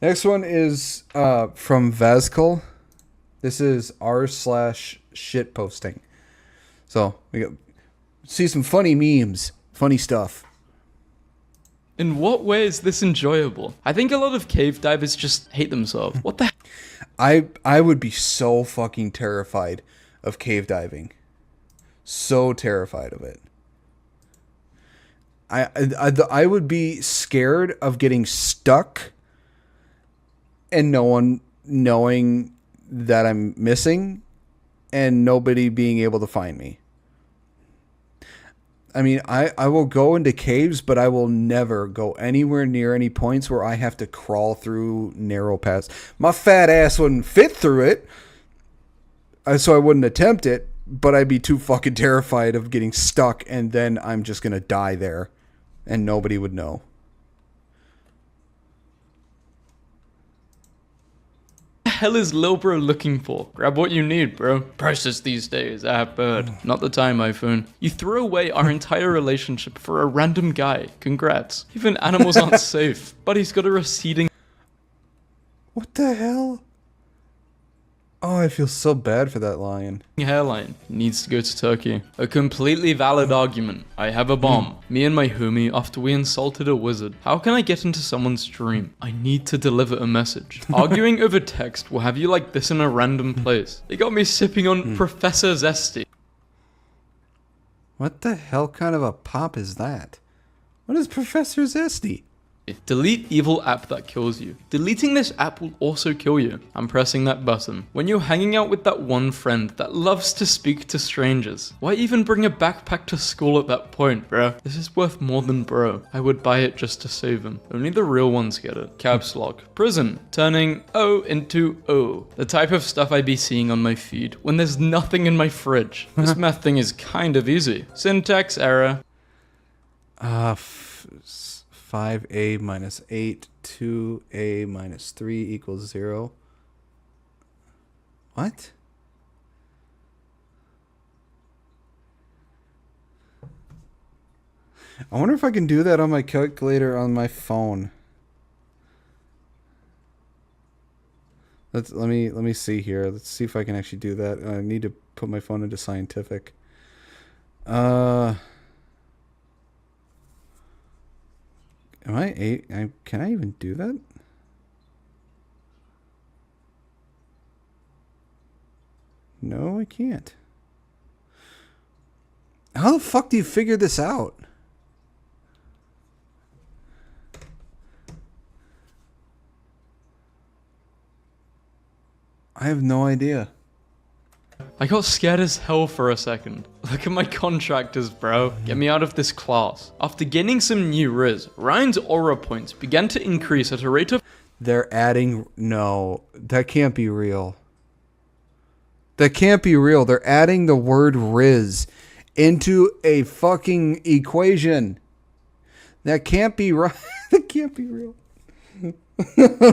Next one is from Vazkal. This is r/shit posting. So we got see some funny memes, funny stuff. In what way is this enjoyable? I think a lot of cave divers just hate themselves. What the I would be so fucking terrified of cave diving. So terrified of it. I would be scared of getting stuck and no one knowing that I'm missing and nobody being able to find me. I mean, I will go into caves, but I will never go anywhere near any points where I have to crawl through narrow paths. My fat ass wouldn't fit through it, so I wouldn't attempt it, but I'd be too fucking terrified of getting stuck, and then I'm just going to die there, and nobody would know. hell is Lil Bro looking for? Grab what you need, bro. Prices these days, bird. Not the time, iPhone. You threw away our entire relationship for a random guy. Congrats. Even animals aren't safe, but he's got a receding What the hell? Oh, I feel so bad for that lion. hairline. He needs to go to Turkey. A completely valid argument. I have a bomb. Me and my homie after we insulted a wizard. How can I get into someone's dream? I need to deliver a message. Arguing over text will have you like this in a random place. They got me sipping on Professor Zesty. What the hell kind of a pop is that? What is Professor Zesty? Delete evil app that kills you. Deleting this app will also kill you. I'm pressing that button. When you're hanging out with that one friend that loves to speak to strangers, why even bring a backpack to school at that point, bro? This is worth more than bro. I would buy it just to save him. Only the real ones get it. Caps lock. Prison. Turning O into O. The type of stuff I be seeing on my feed when there's nothing in my fridge. This math thing is kind of easy. Syntax error. 5a minus 8, 2a minus 3 equals 0. What? I wonder if I can do that on my calculator on my phone. Let me see here. Let's see if I can actually do that. I need to put my phone into scientific. Am I 8? Can I even do that? No, I can't. How the fuck do you figure this out? I have no idea. I got scared as hell for a second. Look at my contractors, bro. Get me out of this class. After gaining some new Riz, Ryan's aura points began to increase at a rate of... They're adding... No, that can't be real. That can't be real. They're adding the word Riz into a fucking equation. That can't be right. That can't be real.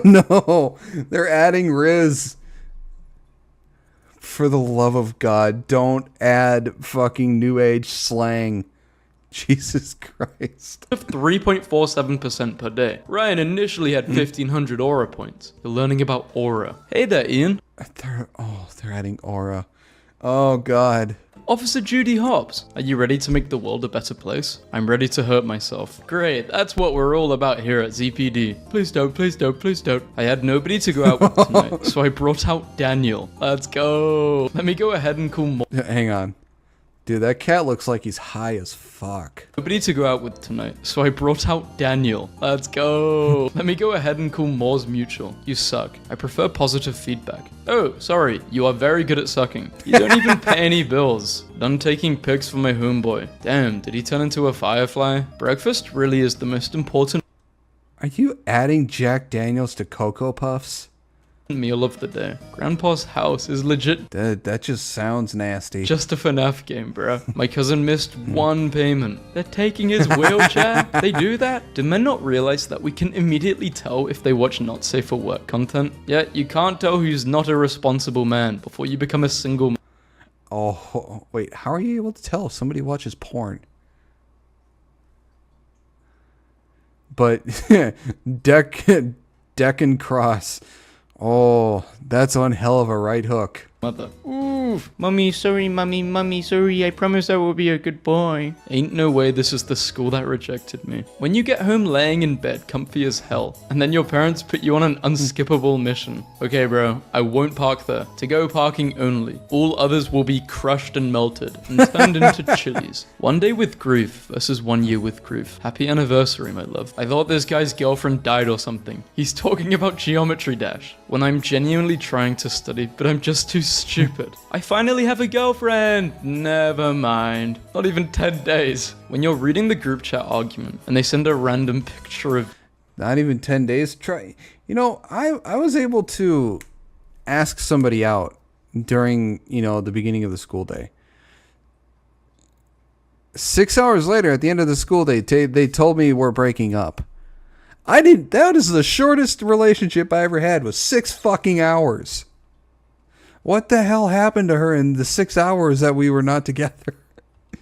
No, they're adding Riz. For the love of God, don't add fucking new age slang. Jesus Christ. of 3.47% per day. Ryan initially had 1,500 aura points. You're learning about aura. Hey there, Ian. They're adding aura. Oh God. Officer Judy Hobbs, are you ready to make the world a better place? I'm ready to hurt myself. Great, that's what we're all about here at ZPD. Please don't, please don't, please don't. I had nobody to go out with tonight, so I brought out Daniel. Let's go. Let me go ahead and call more. Hang on. Dude, that cat looks like he's high as fuck. Nobody to go out with tonight, so I brought out Daniel. Let's go. Let me go ahead and call Moore's Mutual. You suck. I prefer positive feedback. Oh, sorry. You are very good at sucking. You don't even pay any bills. Done taking pics for my homeboy. Damn, did he turn into a firefly? Breakfast really is the most important Are you adding Jack Daniels to Cocoa Puffs? meal of the day. Grandpa's house is legit That just sounds nasty. just a FNAF game, bro. My cousin missed one payment. They're taking his wheelchair? They do that? Do men not realize that we can immediately tell if they watch not safe for work content? Yet you can't tell who's not a responsible man before you become a single man. Oh, wait. How are you able to tell if somebody watches porn? But Deccan Cross. Oh, that's one hell of a right hook. Mother. Ooh, mummy, sorry, I promise I will be a good boy. Ain't no way this is the school that rejected me. When you get home laying in bed, comfy as hell, and then your parents put you on an unskippable mission. Okay, bro, I won't park there. To go parking only. All others will be crushed and melted and turned into chilies. 1 day with grief versus 1 year with grief. Happy anniversary, my love. I thought this guy's girlfriend died or something. He's talking about Geometry Dash when I'm genuinely trying to study, but I'm just too stupid. I finally have a girlfriend. Never mind. Not even 10 days. When you're reading the group chat argument and they send a random picture of... Not even 10 days. Try. You know, I was able to ask somebody out during, the beginning of the school day. 6 hours later, at the end of the school day, they told me we're breaking up. That is the shortest relationship I ever had, was 6 fucking hours. What the hell happened to her in the 6 hours that we were not together?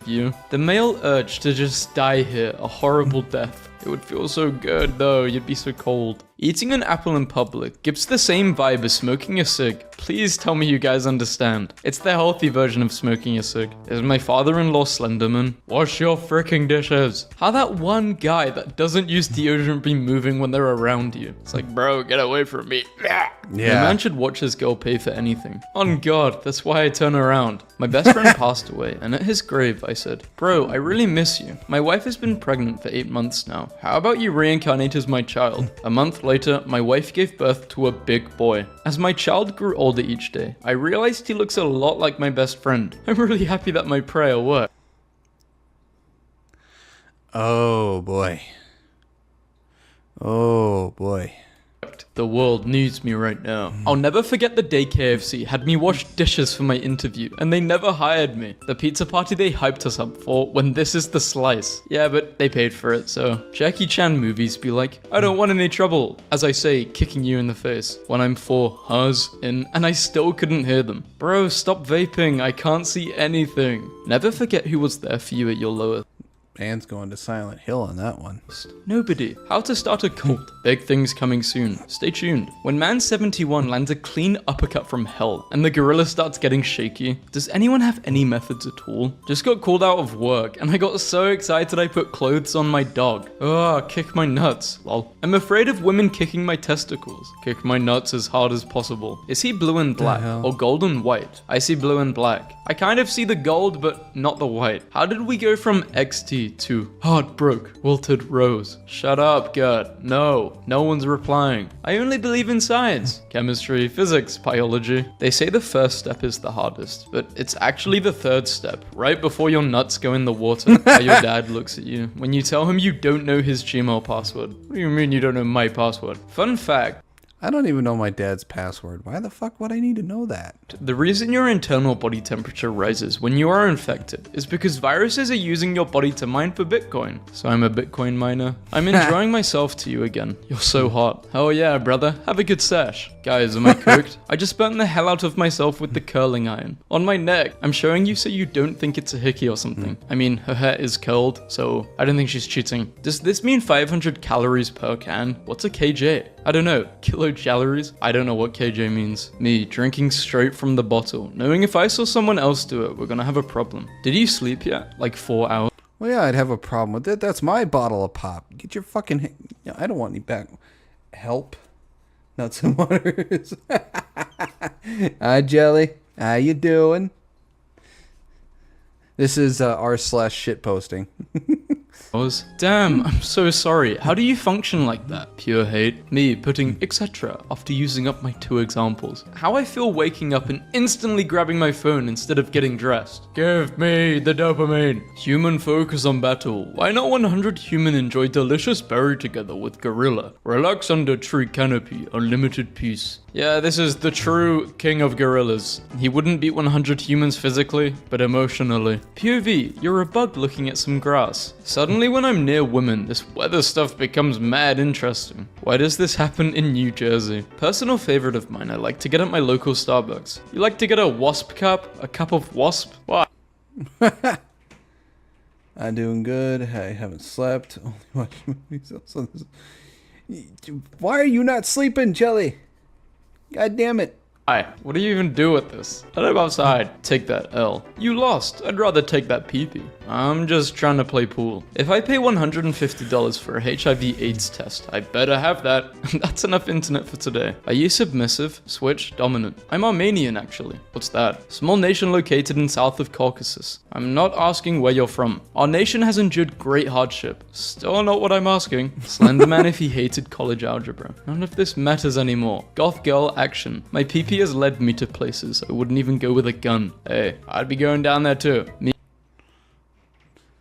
You. The male urge to just die here, a horrible death. It would feel so good though, you'd be so cold. Eating an apple in public gives the same vibe as smoking a cig. Please tell me you guys understand. It's the healthy version of smoking a cig. Is my father-in-law Slenderman? Wash your freaking dishes. How that one guy that doesn't use deodorant be moving when they're around you? It's like, bro, get away from me. Yeah. A man should watch his girl pay for anything. On God, that's why I turn around. My best friend passed away, and at his grave I said, bro, I really miss you. My wife has been pregnant for 8 months now. How about you reincarnate as my child? A month later, my wife gave birth to a big boy. As my child grew older each day, I realized he looks a lot like my best friend. I'm really happy that my prayer worked. Oh boy. Oh boy. The world needs me right now. I'll never forget the day KFC had me wash dishes for my interview, and they never hired me. The pizza party they hyped us up for, when this is the slice. Yeah, but they paid for it, so. Jackie Chan movies be like, I don't want any trouble. As I say, kicking you in the face. When I'm 4 hers in, and I still couldn't hear them. Bro, stop vaping, I can't see anything. Never forget who was there for you at your lowest. Man's going to Silent Hill on that one. Nobody. How to start a cult. Big things coming soon. Stay tuned. When Man 71 lands a clean uppercut from hell and the gorilla starts getting shaky, does anyone have any methods at all? Just got called out of work and I got so excited I put clothes on my dog. Ugh, kick my nuts. Lol. I'm afraid of women kicking my testicles. Kick my nuts as hard as possible. Is he blue and black or gold and white? I see blue and black. I kind of see the gold but not the white. How did we go from XT to heartbroke, wilted rose? Shut up, Gert. No one's replying. I only believe in science, chemistry, physics, biology. They say the first step is the hardest, but it's actually the third step, right before your nuts go in the water. How your dad looks at you when you tell him you don't know his Gmail password. What do you mean you don't know my password? Fun fact. I don't even know my dad's password. Why the fuck would I need to know that? The reason your internal body temperature rises when you are infected is because viruses are using your body to mine for Bitcoin. So I'm a Bitcoin miner. I'm enjoying myself to you again. You're so hot. Oh yeah, brother. Have a good sesh. Guys, am I cooked? I just burnt the hell out of myself with the curling iron. On my neck. I'm showing you so you don't think it's a hickey or something. I mean, her hair is curled, so I don't think she's cheating. Does this mean 500 calories per can? What's a kj? I don't know. Kilocalories? I don't know what kj means. Me, drinking straight from the bottle, knowing if I saw someone else do it, we're gonna have a problem. Did you sleep yet? Like 4 hours? Well, yeah, I'd have a problem with it. That's my bottle of pop. Get your fucking... I don't want any back... Help. Nuts and waters. Hi, Jelly. How you doing? This is r/shit posting. Damn, I'm so sorry. How do you function like that? Pure hate. Me putting etc. after using up my 2 examples. How I feel waking up and instantly grabbing my phone instead of getting dressed. Give me the dopamine. Human focus on battle. Why not 100 human enjoy delicious berry together with gorilla? Relax under tree canopy. Unlimited peace. Yeah, this is the true king of gorillas. He wouldn't beat 100 humans physically, but emotionally. POV, you're a bug looking at some grass. Suddenly when I'm near women, this weather stuff becomes mad interesting. Why does this happen in New Jersey? Personal favorite of mine I like to get at my local Starbucks. You like to get a wasp cup? A cup of wasp? Why? I'm doing good. I haven't slept. Only watching movies. Why are you not sleeping, Jelly? God damn it. Hi, what do you even do with this? Let him outside. Take that L. You lost. I'd rather take that pee-pee. I'm just trying to play pool. If I pay $150 for a HIV/AIDS test, I better have that. That's enough internet for today. Are you submissive? Switch? Dominant? I'm Armenian, actually. What's that? Small nation located in south of Caucasus. I'm not asking where you're from. Our nation has endured great hardship. Still not what I'm asking. Slenderman if he hated college algebra. None of this matters anymore. Goth girl action. My pee-pee has led me to places I wouldn't even go with a gun. Hey, I'd be going down there too. Me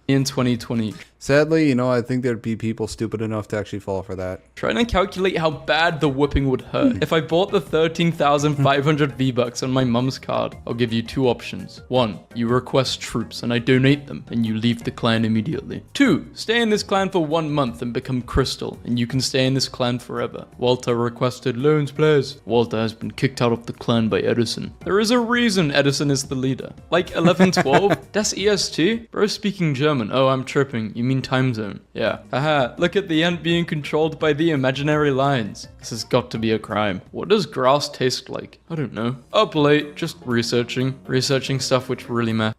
in 2020. Sadly, I think there'd be people stupid enough to actually fall for that. Trying to calculate how bad the whipping would hurt. If I bought the 13,500 V-Bucks on my mum's card, I'll give you two options. 1, you request troops and I donate them and you leave the clan immediately. 2, stay in this clan for 1 month and become Crystal and you can stay in this clan forever. Walter requested loans, please. Walter has been kicked out of the clan by Edison. There is a reason Edison is the leader. Like 1112? Das EST? Bro speaking German. Oh, I'm tripping. You mean time zone? Yeah. Haha, look at the ant being controlled by the imaginary lines. This has got to be a crime. What does grass taste like? I don't know. Up late, just researching stuff which really matters.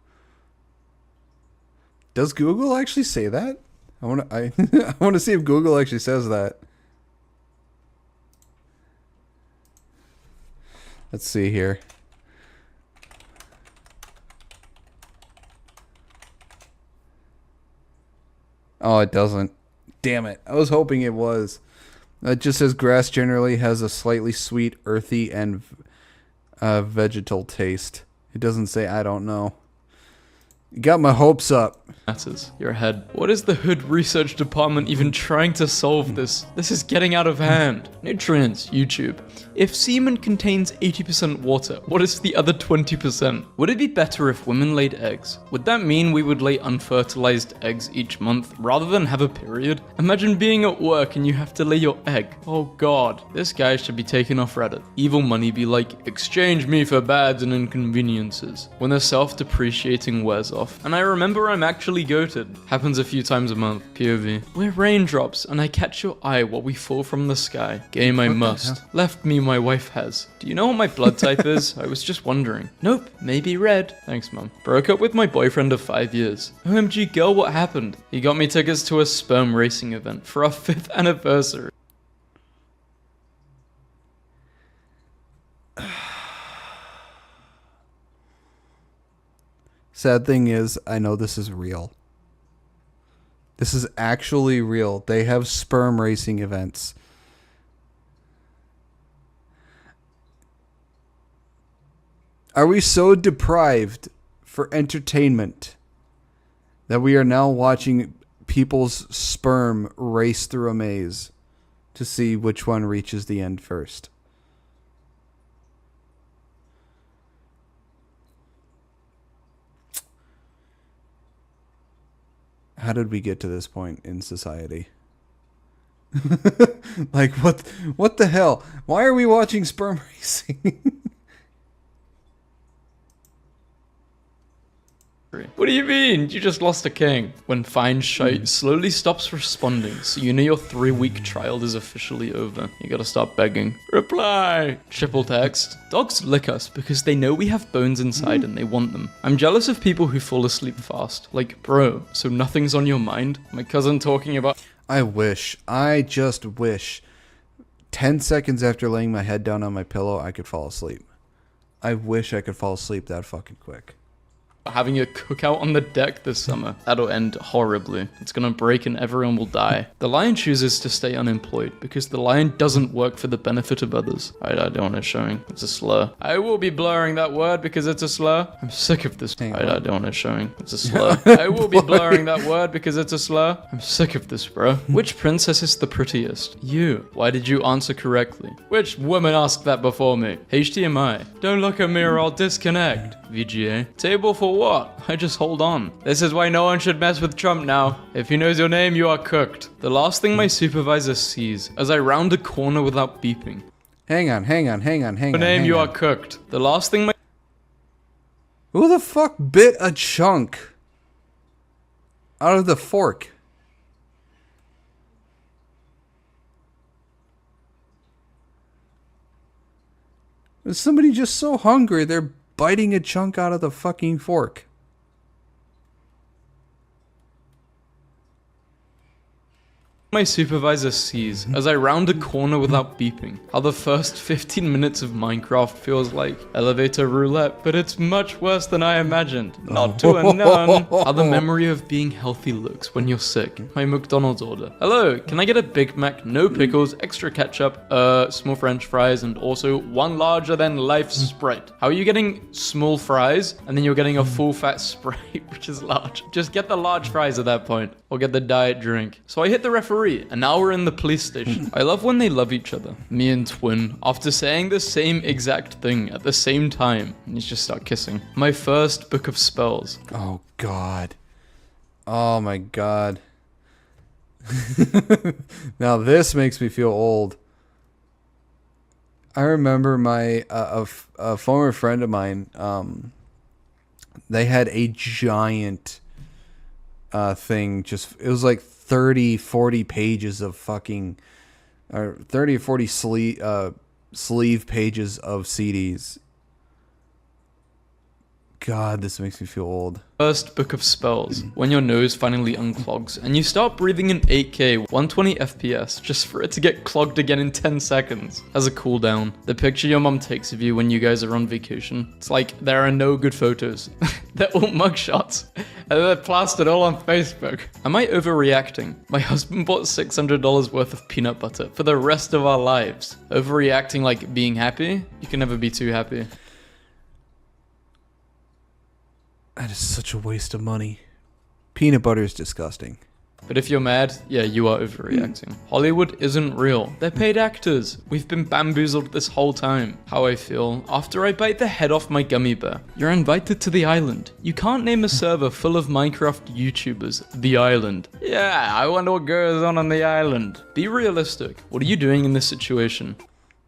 Does Google actually say that? I want to see if Google actually says that. Let's see here. Oh, it doesn't. Damn it. I was hoping it was. It just says grass generally has a slightly sweet, earthy, and vegetal taste. It doesn't say I don't know. You got my hopes up. Matters. Your head. What is the Hood Research Department even trying to solve this? This is getting out of hand. Nutrients. YouTube. If semen contains 80% water, what is the other 20%? Would it be better if women laid eggs? Would that mean we would lay unfertilized eggs each month rather than have a period? Imagine being at work and you have to lay your egg. Oh god. This guy should be taken off Reddit. Evil money be like, exchange me for bads and inconveniences. When the self-depreciating wears off. And I remember I'm actually goated. Happens a few times a month. POV. We're raindrops and I catch your eye while we fall from the sky. Game I must. Left me my wife has. Do you know what my blood type is? I was just wondering. Nope, maybe red. Thanks, mum. Broke up with my boyfriend of 5 years. OMG girl, what happened? He got me tickets to a sperm racing event for our 5th anniversary. Sad thing is, I know this is real. This is actually real. They have sperm racing events. Are we so deprived for entertainment that we are now watching people's sperm race through a maze to see which one reaches the end first? How did we get to this point in society? Like, what the hell? Why are we watching sperm racing? What do you mean? You just lost a king. When fine shite slowly stops responding, so you know your 3-week trial is officially over. You gotta stop begging. Reply! Triple text. Dogs lick us because they know we have bones inside and they want them. I'm jealous of people who fall asleep fast. Like, bro, so nothing's on your mind? My cousin talking about... I just wish 10 seconds after laying my head down on my pillow, I could fall asleep. I wish I could fall asleep that fucking quick. Having a cookout on the deck this summer. That'll end horribly. It's gonna break and everyone will die. The lion chooses to stay unemployed because the lion doesn't work for the benefit of others. I don't want it showing. It's a slur. I will be blurring that word because it's a slur. I'm sick of this. I don't want it showing. It's a slur. I will be blurring that word because it's a slur. I'm sick of this, bro. Which princess is the prettiest? You. Why did you answer correctly? Which woman asked that before me? HDMI. Don't look at me or I'll disconnect. VGA. Table for what? I just hold on. This is why no one should mess with Trump now. If he knows your name, you are cooked. The last thing my supervisor sees as I round a corner without beeping. Hang on. Your name, you are cooked. The last thing my... Who the fuck bit a chunk out of the fork? Is somebody just so hungry they're biting a chunk out of the fucking fork? My supervisor sees as I round a corner without beeping. How the first 15 minutes of Minecraft feels like elevator roulette, but it's much worse than I imagined. Not to a none. How the memory of being healthy looks when you're sick. My McDonald's order. Hello, can I get a Big Mac, no pickles, extra ketchup, small French fries, and also one larger than life Sprite? How are you getting small fries and then you're getting a full fat Sprite, which is large? Just get the large fries at that point, or get the diet drink. So I hit the referee. And now we're in the police station. I love when they love each other. Me and Twin, after saying the same exact thing at the same time, and you just start kissing. My first book of spells. Oh, God. Oh, my God. Now this makes me feel old. I remember my a former friend of mine, they had a giant thing. Just, it was like 30, 40 pages of fucking, or 30 or 40 sleeve pages of CDs. God, this makes me feel old. First book of spells. When your nose finally unclogs and you start breathing in 8K, 120 FPS, just for it to get clogged again in 10 seconds. As a cooldown. The picture your mom takes of you when you guys are on vacation. It's like, there are no good photos. They're all mugshots. And they're plastered all on Facebook. Am I overreacting? My husband bought $600 worth of peanut butter for the rest of our lives. Overreacting like being happy? You can never be too happy. That is such a waste of money. Peanut butter is disgusting. But if you're mad, yeah, you are overreacting. Hollywood isn't real. They're paid actors. We've been bamboozled this whole time. How I feel after I bite the head off my gummy bear. You're invited to the island. You can't name a server full of Minecraft YouTubers the island. Yeah, I wonder what goes on the island. Be realistic. What are you doing in this situation?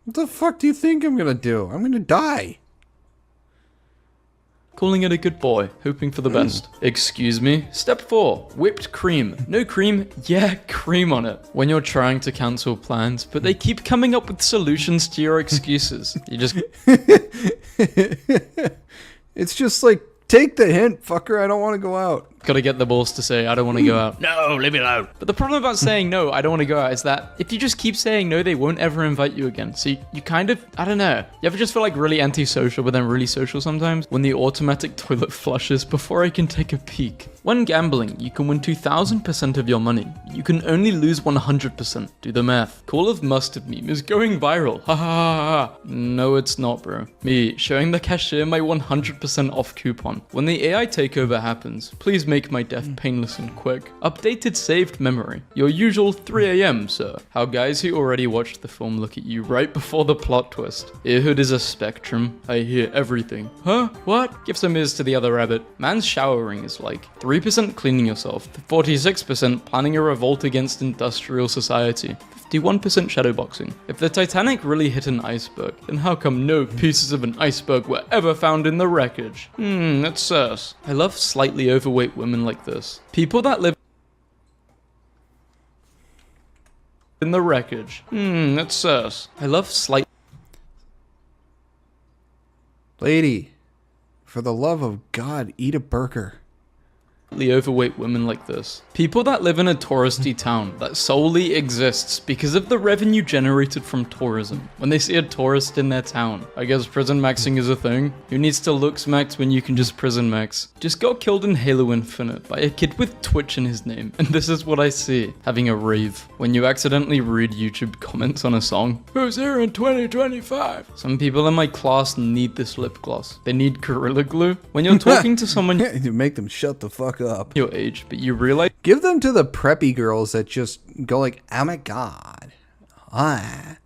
What the fuck do you think I'm gonna do? I'm gonna die. Calling it a good boy, hoping for the best. Excuse me? Step 4. Whipped cream. No cream? Yeah, cream on it. When you're trying to cancel plans, but they keep coming up with solutions to your excuses. You just... It's just like, take the hint, fucker, I don't want to go out. Gotta get the balls to say, I don't want to go out. No, leave me alone. But the problem about saying no, I don't want to go out, is that if you just keep saying no, they won't ever invite you again. So you kind of, I don't know. You ever just feel like really antisocial, but then really social sometimes? When the automatic toilet flushes before I can take a peek. When gambling, you can win 2000% of your money. You can only lose 100%. Do the math. Call of Mustard meme is going viral. Ha ha ha ha. No, it's not, bro. Me, showing the cashier my 100% off coupon. When the AI takeover happens, please make my death painless and quick. Updated saved memory. Your usual 3 AM, sir. How guys who already watched the film look at you right before the plot twist. Earhood is a spectrum. I hear everything. Huh? What? Give some ears to the other rabbit. Man's showering is like 3% cleaning yourself, 46% planning a revolt against industrial society, 51% shadowboxing. If the Titanic really hit an iceberg, then how come no pieces of an iceberg were ever found in the wreckage? That's sus. I love slightly overweight women like this. People that live in the wreckage. That's sus. I love slight... Lady, for the love of God, eat a burger. Overweight women like this. People that live in a touristy town that solely exists because of the revenue generated from tourism. When they see a tourist in their town, I guess prison maxing is a thing. Who needs to looks max when you can just prison max? Just got killed in Halo Infinite by a kid with Twitch in his name, and this is what I see. Having a rave. When you accidentally read YouTube comments on a song. Who's here in 2025? Some people in my class need this lip gloss. They need Gorilla Glue. When you're talking to someone You make them shut the fuck up. your age, but you realize Give them to the preppy girls that just go like, oh my God. Ah.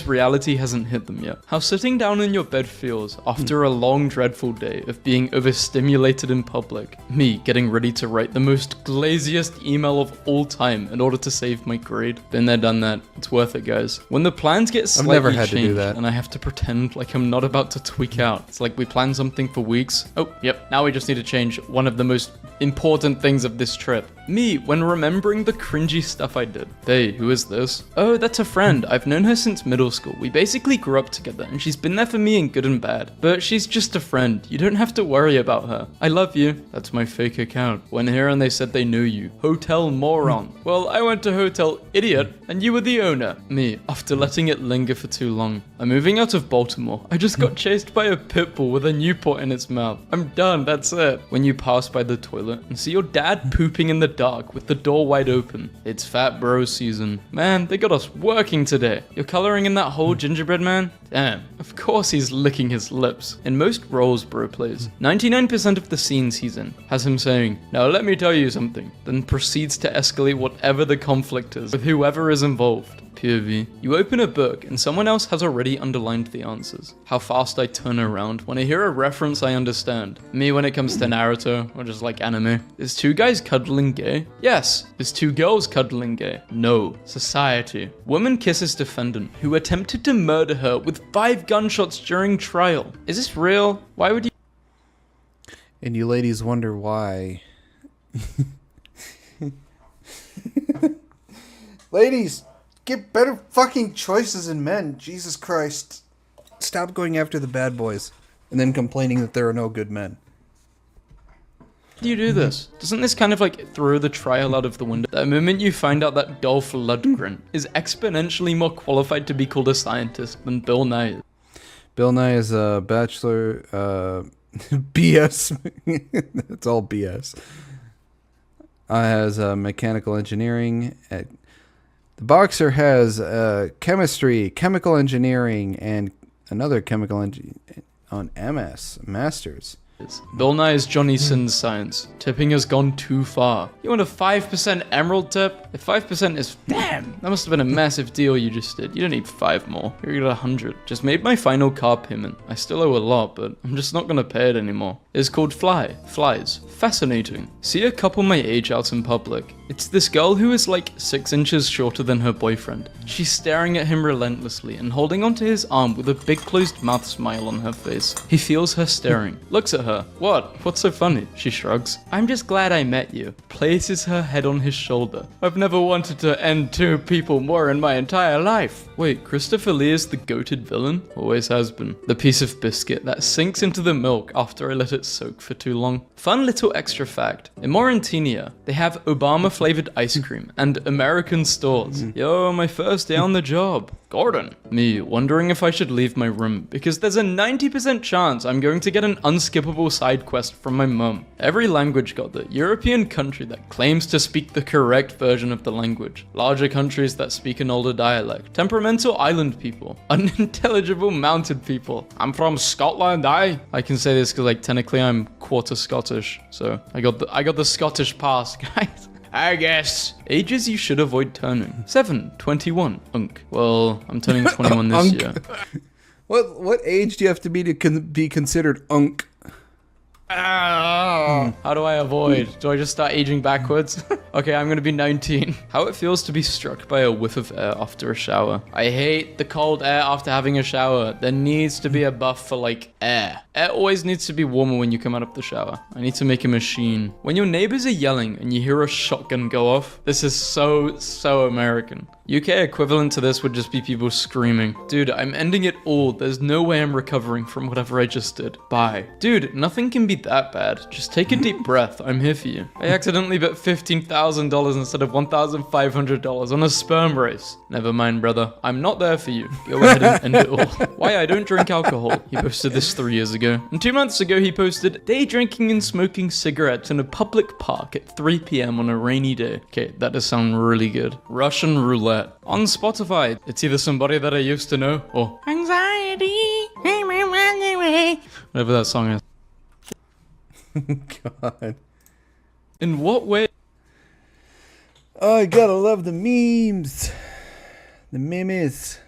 reality hasn't hit them yet. How sitting down in your bed feels after a long, dreadful day of being overstimulated in public. Me getting ready to write the most glaziest email of all time in order to save my grade. Been there, done that. It's worth it, guys. When the plans get slightly never had to do changed that. and I have to pretend like I'm not about to tweak out. It's like we planned something for weeks. Oh, yep. Now we just need to change one of the most important things of this trip. Me, when remembering the cringy stuff I did. Hey, who is this? Oh, that's a friend. I've known her since middle middle school. We basically grew up together, and she's been there for me in good and bad. But she's just a friend. You don't have to worry about her. I love you. That's my fake account. Went here and they said they knew you. Hotel moron. Well, I went to Hotel Idiot, and you were the owner. Me, after letting it linger for too long. I'm moving out of Baltimore. I just got chased by a pit bull with a Newport in its mouth. I'm done, that's it. When you pass by the toilet and see your dad pooping in the dark with the door wide open, it's fat bro season. Man, they got us working today. You're coloring in that whole gingerbread man? Damn, of course he's licking his lips. In most roles bro plays, 99% of the scenes he's in has him saying, now let me tell you something, then proceeds to escalate whatever the conflict is with whoever is involved. POV. You open a book and someone else has already underlined the answers. How fast I turn around when I hear a reference I understand. Me when it comes to Naruto or just like anime. Is two guys cuddling gay? Yes. Is two girls cuddling gay? No. Society. Woman kisses defendant who attempted to murder her with 5 gunshots during trial. Is this real? Why would you? And you ladies wonder why. Ladies, get better fucking choices in men. Jesus Christ. Stop going after the bad boys and then complaining that there are no good men. Do you do this? Doesn't this kind of like throw the trial out of the window? The moment you find out that Dolph Lundgren is exponentially more qualified to be called a scientist than Bill Nye is. Bill Nye is a bachelor, BS. It's all BS. Has mechanical engineering. The boxer has chemistry, chemical engineering, and another chemical engineering on MS, masters. Bill Nye is Johnny Sins science. Tipping has gone too far. You want a 5% emerald tip? If 5% is... Damn! That must have been a massive deal you just did. You don't need 5 more. You're at 100. Just made my final car payment. I still owe a lot, but I'm just not gonna pay it anymore. It's called Fly. Flies. Fascinating. See a couple my age out in public. It's this girl who is like 6 inches shorter than her boyfriend. She's staring at him relentlessly and holding onto his arm with a big closed mouth smile on her face. He feels her staring. Looks at her. What? What's so funny? She shrugs. I'm just glad I met you. Places her head on his shoulder. I've never wanted to end 2 people more in my entire life. Wait, Christopher Lee is the goated villain? Always has been. The piece of biscuit that sinks into the milk after I let it soak for too long. Fun little extra fact. In Mauritania, they have Obama flavored ice cream and American stores. Yo, my first day on the job. Gordon. Me, wondering if I should leave my room because there's a 90% chance I'm going to get an unskippable side quest from my mum. Every language got the European country that claims to speak the correct version of the language. Larger countries that speak an older dialect. Temperamental island people. Unintelligible mounted people. I'm from Scotland, I can say this because like technically I'm quarter Scottish. So I got the Scottish pass, guys. I guess. Ages you should avoid turning. 7, 21, unk. Well, I'm turning 21 this year. What age do you have to be be considered unk? How do I avoid? Do I just start aging backwards? Okay, I'm gonna be 19. How it feels to be struck by a whiff of air after a shower. I hate the cold air after having a shower. There needs to be a buff for like air. Air always needs to be warmer when you come out of the shower. I need to make a machine. When your neighbors are yelling and you hear a shotgun go off, this is so American. UK equivalent to this would just be people screaming, dude, I'm ending it all. There's no way I'm recovering from whatever I just did. Bye. Dude, nothing can be that bad. Just take a deep breath. I'm here for you. I accidentally bet $15,000 instead of $1,500 on a sperm race. Never mind, brother. I'm not there for you. Go ahead and end it all. Why I don't drink alcohol. He posted this 3 years ago. And 2 months ago, he posted, day drinking and smoking cigarettes in a public park at 3 p.m. on a rainy day. Okay, that does sound really good. Russian roulette. On Spotify, it's either somebody that I used to know or anxiety. Whatever that song is. God. In what way? Oh, I gotta love the memes. The memes.